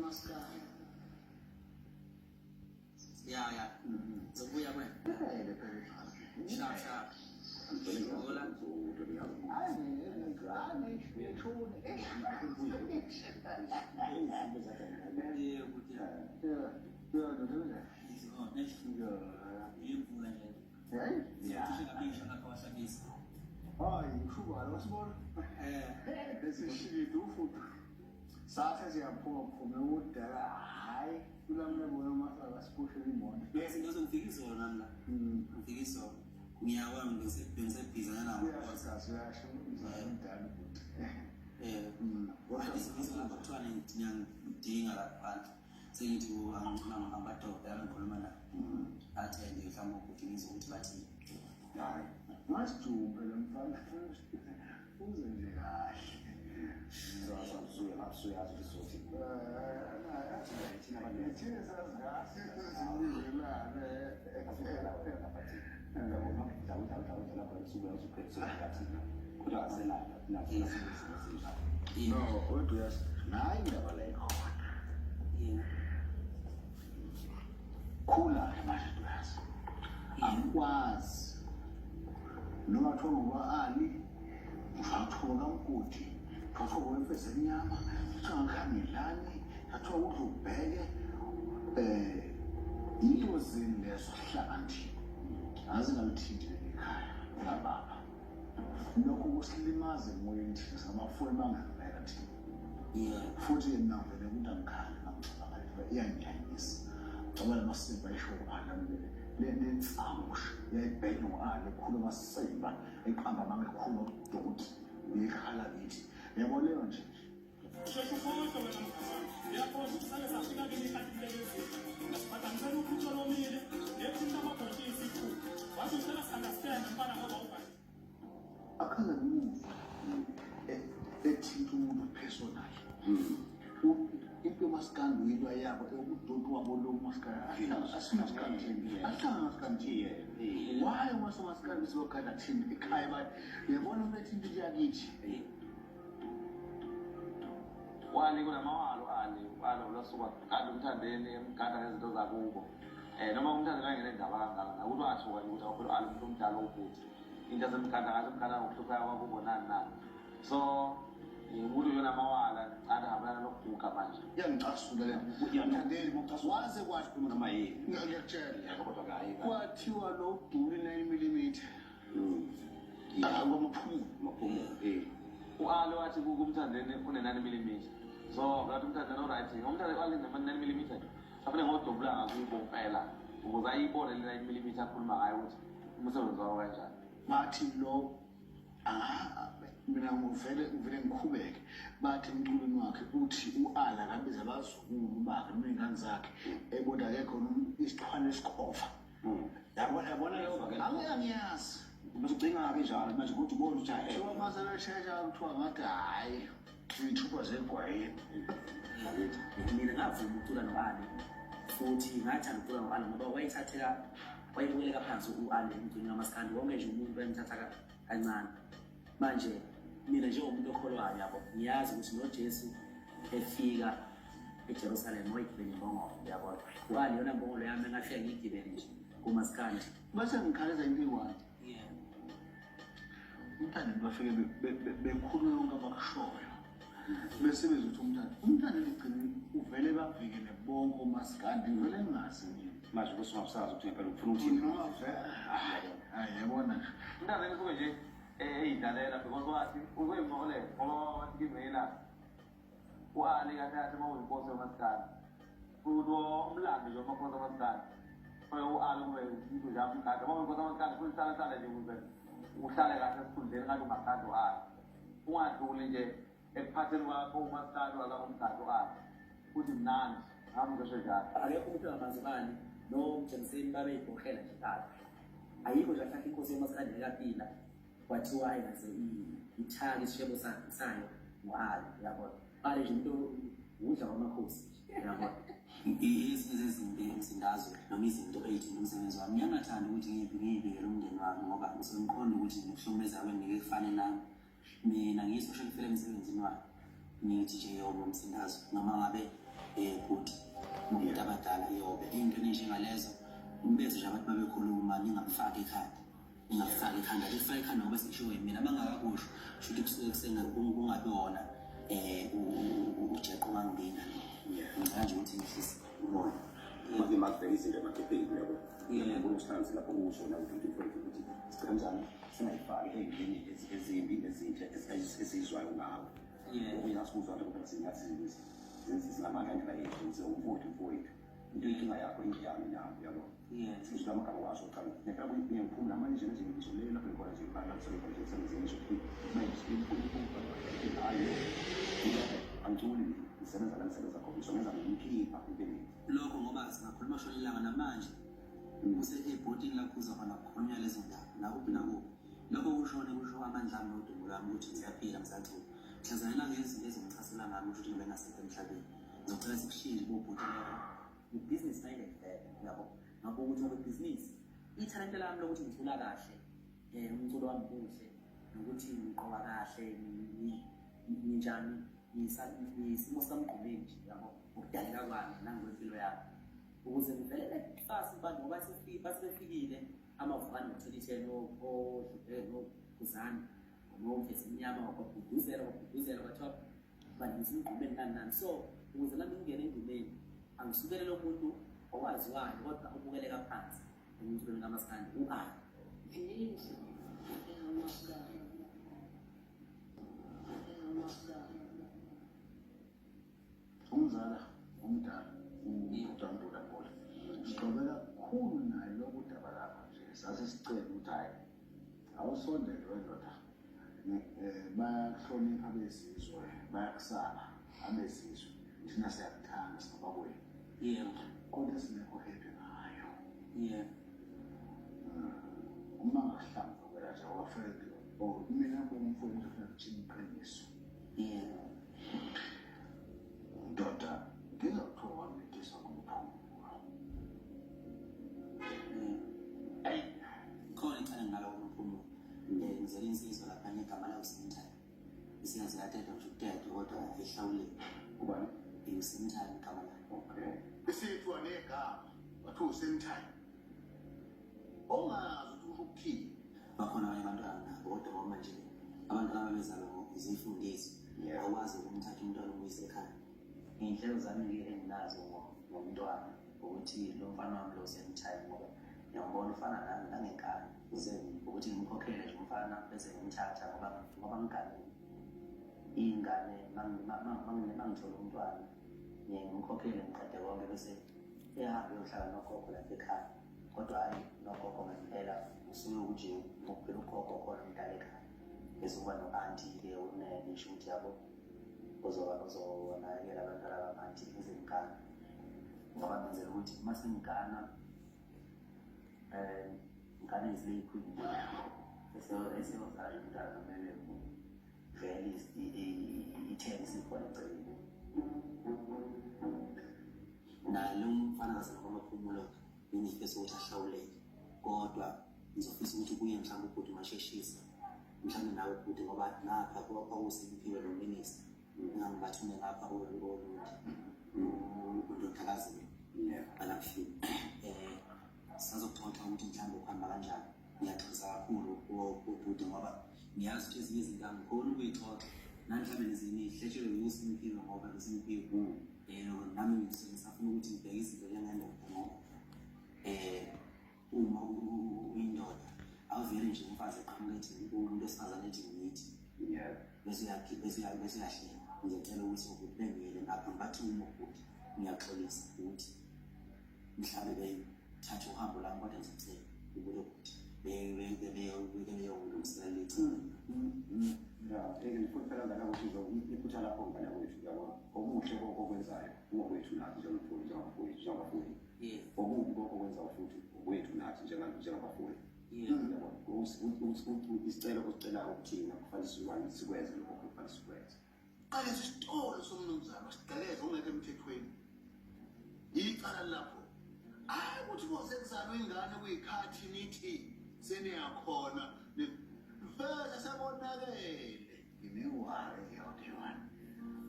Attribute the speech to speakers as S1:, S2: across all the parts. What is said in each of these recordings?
S1: maskandi.
S2: Yeah. Zobuya kwena. Sharp. Hola.
S1: Sasa siyaphuma udala hayi kulamle bona masaka sipushe imoto.
S2: Yes, ngizomfikisa namla. Mfikisa. Ngiyakwazi ngisebenzisa nabo.
S1: Sasiyasho umzali futhi.
S2: Kodwa isibizwa ngokuthiwa ngiyangidinga lapha. Sengithi angihamba amadoda angikhuluma la. Athi nje mhlawumbe ukudinisa ukuthi bathi
S1: hayi. Masijumbe lemfana. Uze nje kahle. No, kodwa yazi nayi indaba le khona. Khula manje yazi. Akwazi. Noma kuthiwa ngoba ali uzathola kaMgodi. Kuthiwa kwemfeza enyama, kuthiwa kuthiwa udla ubheke into zini lezo hlakanti azingalithindi ekhaya ngababa. Lokho kusilimaza emoyeni thina samafoni mangalela thina. Futhi yena vele ukuthi angikhali ngicabanga iyangiyanyisa. Ngoba lamasimba isho alamile. Le ntsamusha yayibheke ngoale khulu masimba eqamba mangekhulu udoti ngikhala ngithi yabo leyo nje. Akhala ngimuva ethinta umuntu personal. Into maskandi into yabo ukudoti wabo lo maskandi asinaskandi asinaskandi why maskandi sokhala thina ekhaya bathi yabona ukuthi into yakithi
S3: wali kunamawalo walo lasuka kanti umthandeni emgada ngezinto zakubo noma umthandi kangene indaba kangaka nakuthi washuka ukuthi awuphela umuntu omdala ukuthi into yasemgada ngasemgada ngokuhlupha kwakubo nani so umuntu yona mawala ada habana lokubuka manje
S1: yangicasula le yamthandeni ngokucasula waze kwathi kuma noma yini ngiyakutshela
S3: kodwa hayi
S1: kwathiwa lo duli 9mm ngomaphumu
S3: ualo wathi kumthandeni une9 mm so ngathi umthandeni oright umthandeni wali ne9 mm afune ngodobula ngakubo kuphela ukuze ayibone le9 mm akhuluma ngayo ukuthi umsebenzi wawo kanjani
S1: bathi lo mina ngivele ngikhubeke bathi emculweni wakhe uthi uala kabiza abazukulu bakhe nengane zakhe ebona akekho isixhwane esikhofa yabona leyo angiyazi
S3: ubucinga ngabe njalo manje ukuthi ubone ukuthi hayi
S1: kuthiwa masana shesha kuthiwa ngathi hayi izithupha zegwaye
S2: mina ngavuma ukucula noAli futhi ngathanda ukucula noAli ngoba wayithathela wayibukela phansi uAli emgcini wamaskandi wonke nje umuntu wayemthatha kancane manje mina njengomuntu okholwayo yabo ngiyazi ukuthi noJesu efika eJerusalem wayigibele imbongolo yabo uAli yona imbongolo yami engafika ngigibele nje kumaskandi
S1: base ngikhaleza into eyi-1 umntana bafike bekhulu yonke abakushoyo bese bezothi umntana ligcine uvele bavikele bonke omaskandi vele ngazi
S3: manje kusingasazi ukuthi ngempela ufuna ukuthini
S1: noma hayi yabona nje
S3: umntana nisuke nje eyidlalela because wathi ukwemvole ngoba wathi kimela uAli kahle mawuyinkosi yamaskandi futhi umlando nje wamakhosi amaskandi uAli kube umuntu nje amgada mawuyinkosi amaskandi futhi sala nje ukuze uhlale kahle esikhundleni ngathi ungagada uAli ungadluli nje ekuphatheni kwakho umaskandi wala umgada uAli futhi mnandi ngamngesho njalo
S2: akekho umuntu angamazibani noJerusalem babeyibhokhela nje kahle ayikho nje ahlakha inkosi yamaskandi ekaphila kwathiwa ayingaze ithaki isishebo sayo ngoAli yabona bale nje into udla kwamakhosi yabona izinto izindazo noma izinto ezithi umsebenzi wami ngiyangathanda ukuthi ngibikele umndeni wami ngoba ngisemqondo ukuthi ngihlukumeza kwenike kufane nami mina ngiyisocial film emsebenzini wami ngithi nje yoba umsindazo noma ngabe Futhi umuntu abadala yobe into enjengalezo umbese nje abantu babekhuluma ningafaki ekhanda ningafaki ekhanda lifaka ekhanda ngoba sekushiwo yimina bangakusho shothi kusuke kungabi wona ujeqo mangina ngicela nje ukuthi ngihlise
S4: umoya manje makubheka izinto emakhetheni yabo ngiyabona usihlangise lapho kusho na ukuthi ukuthi sikanjani singayifaki ey'ndlini ezimbi ezinhle esizizwayo ngawo uyasibuzwa nje ukuthi singathi zingamandla ngendlela yethu ukuze umfowethu into inkinga yakho indiyami nami yabo sizwa amagama waso qala ngeke ngiphumula manje nje ngisho le lapho ngikona nje ibala kusebenza nje senze ngisho ukuthi manje hayi angituli ngisebenza la ngisebenza khona ngisebenza ngimkhipha impilo
S2: lokho ngoba singakhuluma shona ilanga namanje use-ebhodini lapho uzabona khona lezo ndaba nakuphi nakuphi lokho kusho amandla ami nodumo lwami ukuthi ngiyaphila ngisacula mhlazana ngezinto ezingithasela ngami ukuthi ngibe ngasekho emhlabeni ngizocela sikushintshe kubhodini business minded yabo ngakho ukuthi ngokwebhizinisi ithalente lami lokuthi ngithula kahle umculo wami kuhle nokuthi ngiqoka kahle njani isimo sikamgqumeni nje yabo ukudaleka kwami nangokwempilo yami ukuze ngivelele fast abantu ngoba sebefikile amavukane ngo-2010 okuzani ngomfesi emnyama wakuguduzela kwathiwa bandisa emgqumeni nani so ukuze nami ngingene engqumeni angisukele lo muntu owaziwayo kodwa ubukeleka phansi emculweni kamaskandi u-ali
S1: umzala umdala uDandula Mpoli sixoxe kakhulu naye lokhu daba lapha nje sasisicela ukuthi hayi awusondele wendoda bayahlonipha abesizwe bayakusaba abesizwe thina siyakuthanda singabakwenu kodwa singekho happy ngayo uma ngahlamba kwela nje wafeke mina kumfowethu kufanele kuthini iqiniso ndoda ngizakuthiwa wamletisa kumphumulo
S2: khona icala ngalo kumphumulo ngizela insizwa lapha negama layo Sintani isingaze yathetha nje ukuthetha kodwa ehlawulile
S1: ubani
S2: uSintani igama layo
S1: isithwa negama wathiwa uSentime ongazi ukuthi usho ukuthini
S2: bakhona abanye abantwana nabo kodwa ngoba manje abantwana bezalwa izifundisi awukwazi ukumthatha umntwana umuyise ekhaya iy'nhlelo zami enginazo ngomntwana ukuthi lo mfana wami lo Sentime ngoba ngiyambona ufana nami nangenkani ukuze ukuthi ngimkhokhele nje umfana bese ngimthatha ngoba ngigane iy'ngane mangithola umntwana ngimkhokhele ngiqede konke bese ehambe yohlala nogogo lapha ekhaya kodwa hhayi nogogo ngempela usuke ukuthi ngokuphela ugogo khona umdala ekhaya bese kuba no-anti-ke unene isho ukuthi yabo uzonakekela abantwana bama-anti ezingane ngoba ngenzela ukuthi uma sengigana ngane ezileyikhulu eseyozala umntwana kumele vele ithenge isikhona eceleni nalo mfana ngasenakwamaphumulo bengifisa ukuthi ahlawuleke kodwa ngizofisa ukuthi kuye mhlawumbe ubhuti umasheshisa mhlawumbe nawe ubhuti ngoba ngapha kwakuwuSiphiwe noMinista ngingangibathume ngapha uNdodakazi balakufika sazokuxoxa ukuthi mhlawumbe ukuhamba kanjani ngiyaxolisa kakhulu ubhuti ngoba ngiyazi ukuthi ezinye izinto angikhoni ukuyixoxa namhlawumbe nezinye ihletshelwe uSiphiwe ngoba uSiphiwe nami ngisafuna ukuthi ngibheke izinto njengendoda ngoba uma uyindoda awuvele nje umfazi eqhamuka ethi umuntu esifazane ethi ngithi bese uyahlela ngiyacela ukuthi ukuthi bengiyele ngapha ngibathume ukuthi ngiyaxolisa ukuthi mhlawumbe bethatha uhambo lami kodwa ngizomsela ukulo ukuthi beyongilungisela lecala
S4: ngifuna phela ngala ukuthi iphutha lapho ngala kwethu yabo okuhle kokwenzayo ngokwethu nathi njengabafundi okubi kokwenza futhi kwethu nathi njengabafundi isicelo osicelayo ukuthina kufanele sikwenze lokho kufanele sikwenze
S1: qale isitolo somnumzana sigaleze ongekho emthethweni icala lapho hayi ukuthi kosekuzalwa ingane kuyikhathi nithi seniyakhona vele sebonakele nginewari yodwa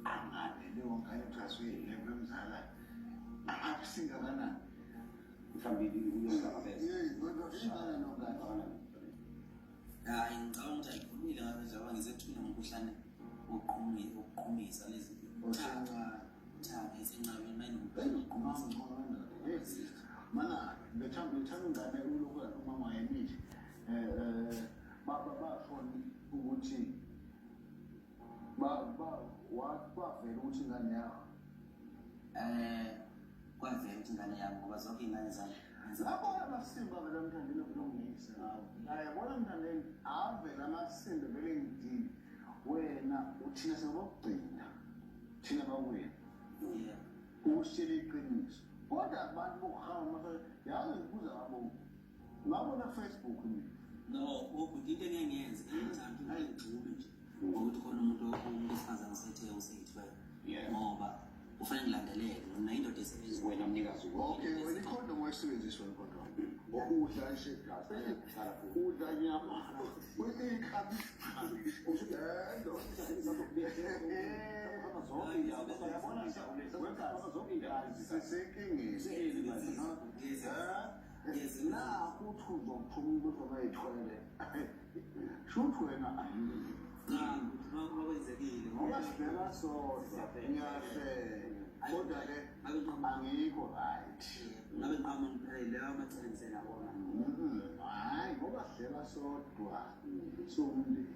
S1: angane leyo ngane uthasuyileko emzala asingakanani
S4: mhlawumbe uyongababeza
S1: ingane nongane
S2: hayi ngicabanga ukuthi ayikhulumile ngabe njengoba ngisethula ngomkhuhlane wokuqhumisa lezi thanga esenqabeni mayinomqhumisa
S1: mana bethanda ingane ulokhu umama wayemile bafona ukuthi kwavela ukuthi ingane yakho
S2: kwavela ukuthi ingane yami ngoba zonke iy'ngane zami
S1: abona amasimba vele emthandeni okulungisa ngawo yabona emthandeni avela amasimba vele ngidini wena uthina sebokugcina thina bakwenu usitshele iqiniso kodwa abantu bokuhamba yazi ngibuza ngabo ngabona Facebook mina
S2: no ukuthi into engiyenze engithanda ngigxube nje ngokuthi khona umuntu wesifazane sethe useyithwele ngoba kufanele ngilandelele noma indoda esebenza
S4: wena mnikazi
S1: okay wena ikhondom wayisebenziswa ikhondom ukudla ishegasi udla nyama uyikhabi nakho uthi uzophuma ukuthi bayithwele shuthi wena
S2: kwenzekile
S1: ngoba sibheka sodwa ngiyahlela kodwa-ke angikho right
S2: ngabe ngiqama ngiphele amacele ngisenabona
S1: hayi ngoba sihlela sodwa siwumndeni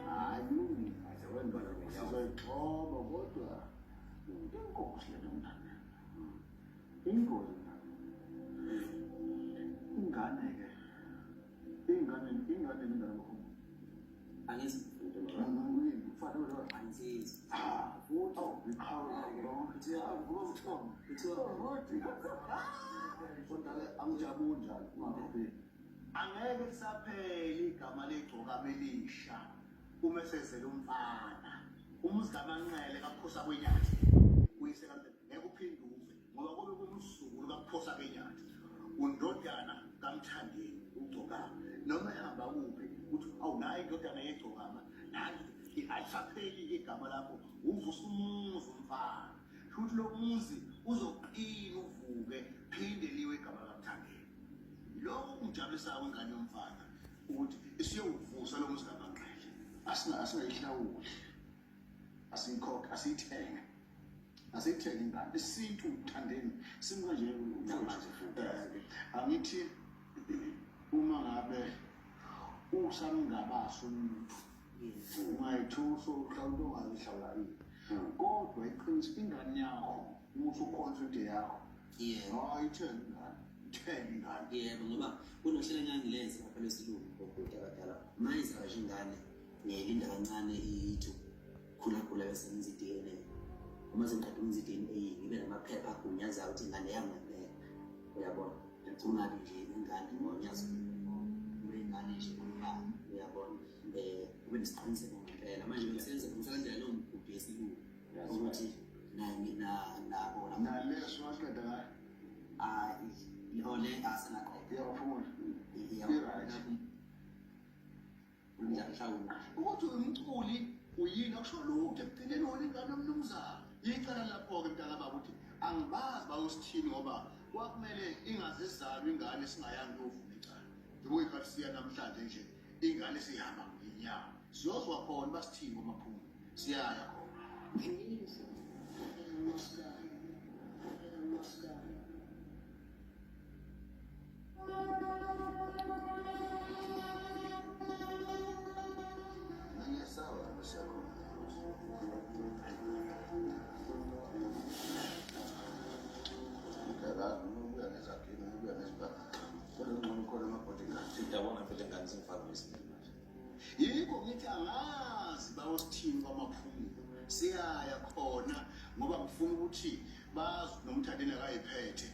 S1: hayi kulungile sizoyixoba kodwa inkosi lento mntana ingozi ingane-ke ingane nengane
S2: angizi
S1: kufanele
S2: angizizi
S1: futhi angijabuli njalo ungakhopheli angeke kusaphele igama legcoka belisha uma esezele umfana umuzikamanqele kaphosa kwenyathi uyise ngeke uphinde uve ngoba kube kumsukulu kaphosa kwenyathi undodana kamthandeni ugcokama noma ehamba kuphi uthi awunayo indodana yegcokama nanti alisapheli igama lakho uvusa umuzi umfana futhi lo muzi uzoqina uvuke phinde liwe igama kamthandeni lokho kungijabulisayo ingane yomfana ukuthi isiyowuvusa lo muzi kamanqele asingayihlawuli asiyikhokhe asiyithenge ingane isintu uthandeni simka nje namanje futhi angithi uma ngabe usamngabaso umuntu ungayithusa uhlawula ongayihlawula yini kodwa iqiniso ingane yakho umuthi uconfident yakho ayithenge ingane
S2: yebo ngoba kunohlelo engangilenze lapha lesilungu kokuthi abadala mayizakashe ingane ngiyayilinda kancane ithi khulakhula bese ngenza i-DNA uma sengiqeda ukwenza i-DNA ngibe namaphepha agunyazayo ukuthi ingane yami ngempela uyabona ungabi nje ingane ngonyazo ube ingane nje ngomphana uyabona ube nesiqiniseko ngempela manje bengisenza ngisalandela leyo migudu yesilungu ukuthi nabo
S1: naleso waqeda ngayo
S2: ihole asenaqeda
S1: iyafuna
S2: ngiyahlawula
S1: ukuthi umculi uyini akusho lutho ekugcineni wona ingane yomnumzana yicala lapho-ke mntana baba ukuthi angibazi bayosithini ngoba kwakumele ingazizalwa ingane singayanga kuyovuma icala njengoba ikhathi siya namhlanje nje ingane sihamba ngenyawo siyozwa khona basithini ngomaphuma siyaya khona yikho ngithi angazi bayosithini kwamaphumulo siyaya khona ngoba ngifuna ukuthi bazi nomthandeni akayiphethe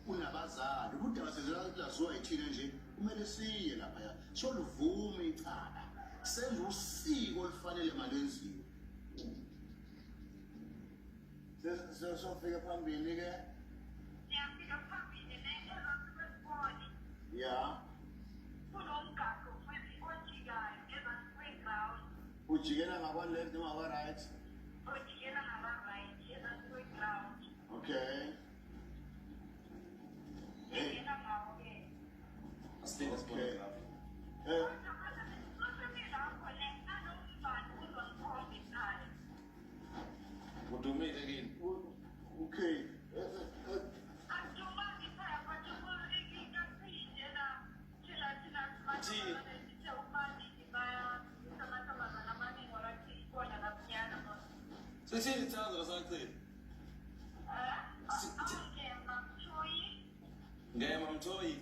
S1: unabazali udaba sezelaziwa yithina nje kumele siye laphaya soluvume icala senze usiko olufanele malenziwe sesofika phambili-ke
S5: siyafika phambili ezasibesibone
S1: ya
S5: kunomgaqo futhi ojikayo ezasiplayground
S1: ujikela ngakwa left noma ngakwa right?
S5: ujikela ngaba right yena kwi-ground.
S1: Okay.
S5: Yena ngawo-ke.
S4: Asithenga sibona
S1: Okay.
S4: lapho. Udumile kini.
S1: Okay.
S4: Sithini chaza sakhe? Ngema mthoyi.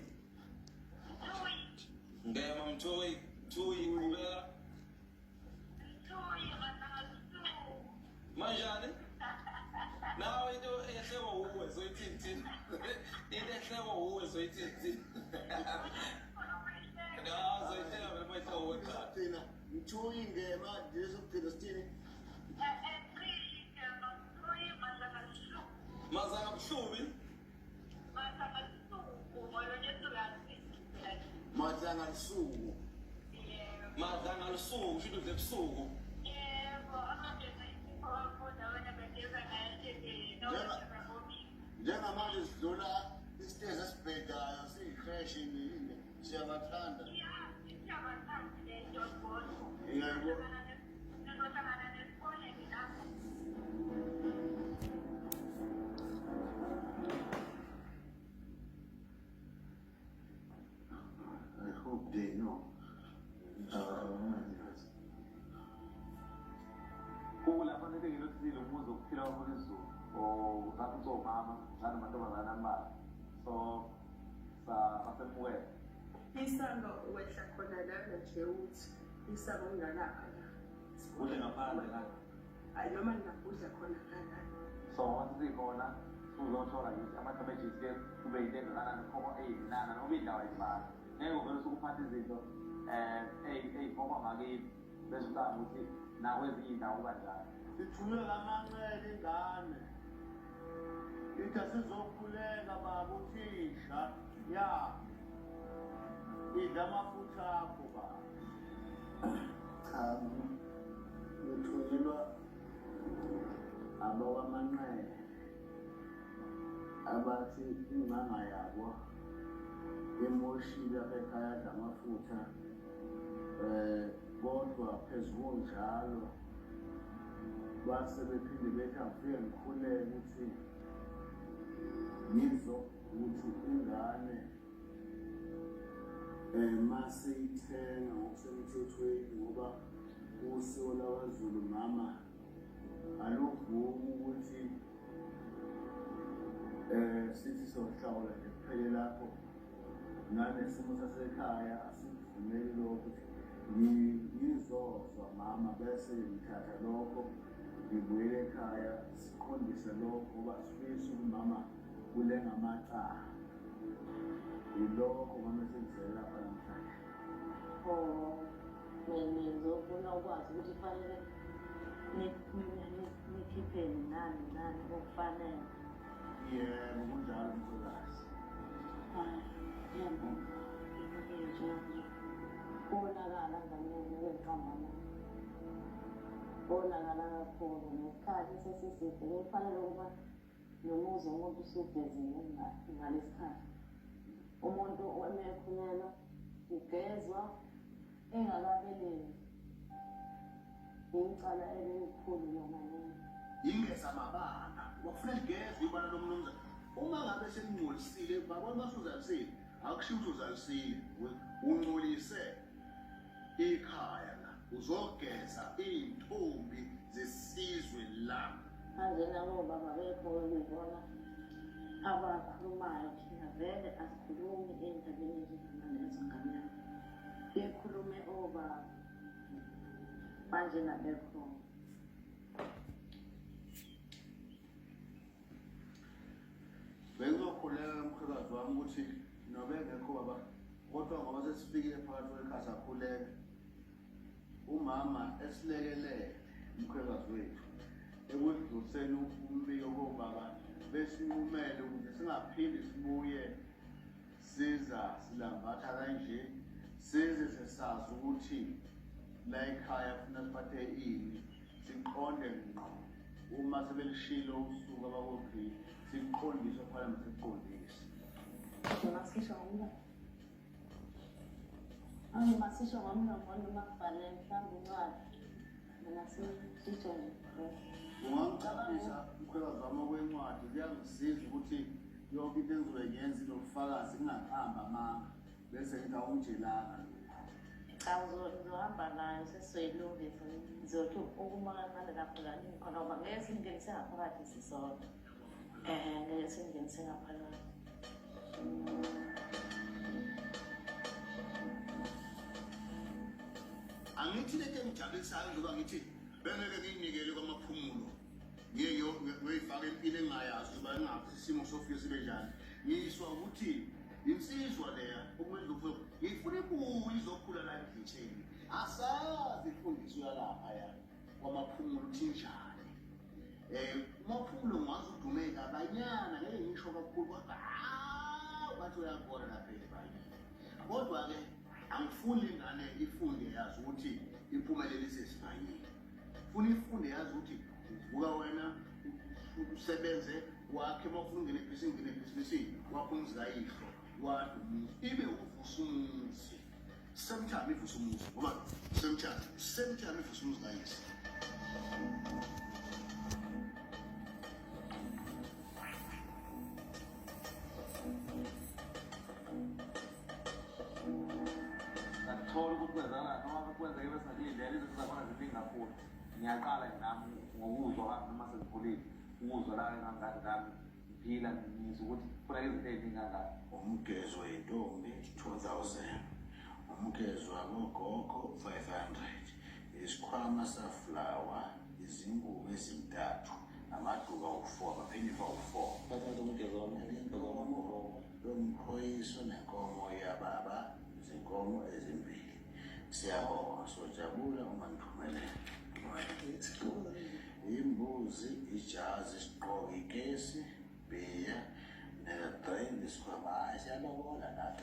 S4: Ngema mthoyi. Thuyi kubela. Manjani? Nawe into ehlewa uwe soyithini thini? Into ehlewa uwe soyithini thini? Na soyithina vele mayihlewa uwe cha.
S1: Thina mthuyi ngema ndizokugcina sithini?
S4: Mazanga buhlubi.
S1: Madlanga lusuku.
S4: Madlanga lusuku shinto zebusuku.
S1: Njengamanje sidlula isitezi esibhedayo siyifreshi nini siyabathanda. Yebo. I hope they know.
S3: Kulapha nibekile umuzi okuphila kwakulizulu or ngathi mama nanamantombazane ambalwa so sasemukela
S6: Isamba wehla khona lana nje uthi isamba ungalapha la.
S2: Ule ngaphandle la.
S6: Hayi noma ngingakudla khona lana.
S3: so wathi sikhona uzothola ngithi ama-damages ke kube yinto engakanani khoma ey'nana noma indawo ayifana ngeke uvele usukuphatha izinto ey'khoma ngakithi bese ucanga ukuthi nakwezinye iy'ndawo kanjani
S1: Sithunyelwa amancele ingane. Ithi asizokhuleka baba uthisha. Ya. Idla amafutha akho baba. Cha. Ngithunyelwa abakwamanqele. Abathi ingcanga yabo emoshile apha ekhaya adla amafutha. Kodwa phezu kunjalo base bephinde bethi angifike ngikhuleke ukuthi ngizwa ukuthi ingane mase ithenga ngokusemthethweni ngoba usiko lwaZulu mama aluvumi ukuthi sithi sohlawula nje kuphele lapho nanesimo sasekhaya asivumeli lokho ukuthi ngizozwa mama bese ngithatha lokho ngibuyele ekhaya siqondise lokho ngoba sifisa umama kulenga amacala yilokho mama esenzele lapha namhlanje.
S7: Ngizofuna ukwazi ukuthi kufanele nikhiphe nani okufanele.
S1: Yebo kunjalo mtholazi.
S7: Yebo. Bonakala ngamanye weqamba la. Bonakala kakhulu nesikhathi sesiside kufanele ukuba nomuzi umuntu usubhezile ngalesikhathi. Umuntu omekhulelwa ugezwa engakabeleli. Ngicala elikhulu lona leli.
S1: Ingeza amabanga wakufanele ngezwe ibala lomnumzane uma ngabe selingcolisile babona basuzalisile akusho ukuthi uzalisile ungcolise ikhaya la uzogeza iy'ntombi zesizwe lami.
S7: Manje nabo baba bekho ngibona abakhulumayo thina vele asikhulumi endabeni ezifana ngane yami. Sikhulume obaba manje nabekho.
S1: Bengizokhuleka mkhulukazi wami ukuthi nobengekho baba kodwa ngoba sesifikile phakathi kwekhaya sakhuleka umama esilekelele umkhulukazi wethu ekudluliseni umbiko kobaba besinqumele ukuthi singaphindi sibuye siza silambatha kanje size sesazi ukuthi la ekhaya funa siphathe ini siqonde ngqo uma sebelishilo usuku abakophili siqondiswe phela masiqondise
S7: Masisho ngomlomo. Angi masisho ngomlomo noma kubhale mhlawumbe incwadi. Mina sisho nje.
S1: ungangicabisa umkhwekazi wami okwencwadi kuyangisiza ukuthi yonke into engizobe ngenza inobufakazi ngingahamba amanga bese ngingawunjelanga
S7: Cha uzohamba nayo sesizoyilungisa. Ngizothi ukuma kancane kakhulu khona ngoba ngeke singenise ngaphakathi sisodwa. Ngeke singenise ngaphakathi.
S1: angithi lento engijabulisayo njengoba ngithi bengeke ngiyinikele kwamaphumulo ngiyoyifaka empini engingayazi ukuba ngaphi isimo sofike sibe njani ngiyiswa ukuthi insizwa leya okumenza ukuthi ngifuna ibuye izokhula la emhlitheni asazi imfundiso yalaphaya kwamaphumulo ukuthi njani umaphumulo ngwazi udume kabanyana ngeke ngisho kakhulu kodwa bathi uyakona lapha ebhayibhelini kodwa-ke angifuni ingane ifunde yazi ukuthi impumelelo isesibhayini funa ifunde yazi ukuthi uvuka wena usebenze wakhe uma ufuna ungene ebhizinisini wakho umuzi kayihlo wakhe umuzi ibe uvusa umuzi sometime ivusa umuzi ngoba sometime ivusa umuzi kayihlo
S3: Thola ukuthi kwenzakala noma kwenzeke bese iy'ndlela ezizakhona ziningi kakhulu ngiyaqala nami ngokuzwa hamba noma sengikhulile ukuzwa la engangani nami ngiphila ngizwa ukuthi kufuneka izinto ey'ningi kangaka
S1: umgezo wentombi 2000 umgezo wabogogo 500 isikhwama saflawa izingubo ezintathu amaduka u4 aphindiswa u4
S2: bathatha umgezo
S1: lomphoyiso nenkomo yababa izinkomo ezimbili siyabonga sojabula uma niphumelela imbuzi ijazi isiqoki ikesi bhiya nedrain isikhwama siyalobola nathi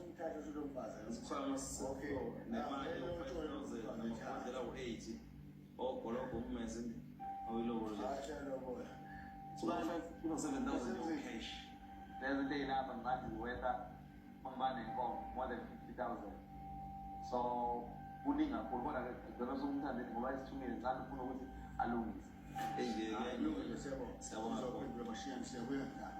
S1: umthatho usulomfazi
S8: isikhwama nemali nemabhodlela u-8 ogologo ummese awuyilobolo
S1: siyalobola
S8: kuno-7,000 cash
S3: lezo into ey'lapha ngathi ziwetha uma nenkomo more than 50,000 so kuningi kakhulu kodwa-ke ngicela sokumthandeni ngoba isithumile ngani ufuna ukuthi alungise
S1: siyabonga siyabonga siyabonga